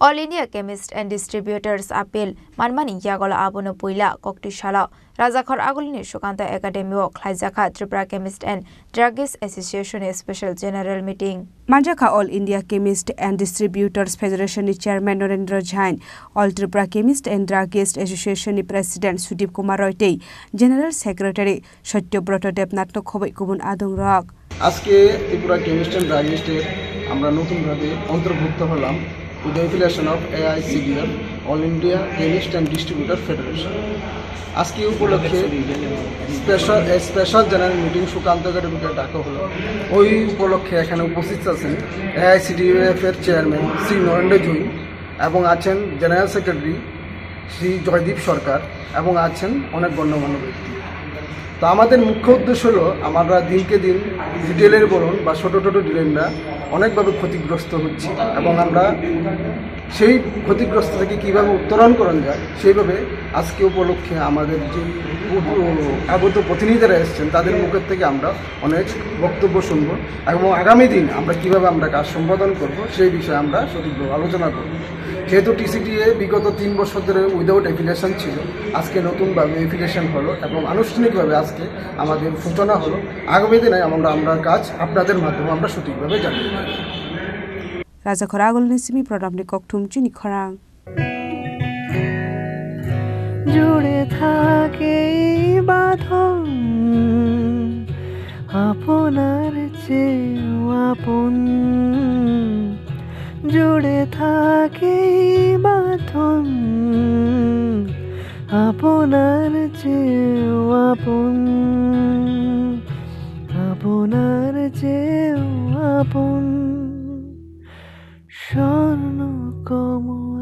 All India Chemists and Distributors Appeal Manmani Yagola Abono Puila Koktishala Razakhor Agulini Shukanta Academy of Klaizaka Tripura Chemist and Druggist Association Special General Meeting Manjaka All India Chemist and Distributors Federation Chairman Narendra Jain, All Tripura Chemist and Druggist Association President Sudip Kumar Roy, General Secretary Satyabrat Debnath Khobei Kubun Adung Rock. আজকে Tripura chemist and ড্রাগিস্টের আমরা নতুনভাবে অন্তর্ভুক্ত হলাম with affiliation of AICDF all India chemist and distributor federation. আজকে উপলক্ষে special general meeting Sukanta একাডেমিকে ডাকা হলো। ওই উপলক্ষে এখানে উপস্থিত আছেন AICDF এর চেয়ারম্যান শ্রী নরেন্দ্র জৈন এবং আছেন জেনারেল সেক্রেটারি শ্রী জয়দীপ সরকার এবং আছেন অনেক গণ্যমান্য ব্যক্তি। তো আমাদের মুখ্য উদ্দেশ্য হলো আমরা দিনকে দিন রিটেলের বলুন বা ছোটো ছোটো ডিলাররা অনেকভাবে ক্ষতিগ্রস্ত হচ্ছে এবং আমরা সেই ক্ষতিগ্রস্ত থেকে কীভাবে উত্তরণ করা যায় সেইভাবে আজকে উপলক্ষে আমাদের যে আগত প্রতিনিধিরা এসেছেন তাদের মুখের থেকে আমরা অনেক বক্তব্য শুনব এবং আগামী দিন আমরা কীভাবে আমরা কাজ সম্পাদন করব সেই বিষয়ে আমরা সঠিকভাবে আলোচনা করব। যেহেতু TCDA বিগত 3 বছর ধরে উইদাউট অ্যাফিলিয়েশন ছিল, আজকে নতুনভাবে অ্যাফিলিয়েশন হলো এবং আনুষ্ঠানিকভাবে আজকে আমাদের সূচনা হলো। আগামী দিনে আমরা কাজ আপনাদের মাধ্যমে আমরা সঠিকভাবে জানিয়ে দেব। Razakhor Agulnisimi Pradamni Koktum Chini Khorang জুড়ে থাকে বাঁধন আপনার চেয়েও আপন, জুড়ে থাকে বাঁধন আপনার চেয়েও আপন, আপনার চেয়েও আপন। স্বর্ণ কমল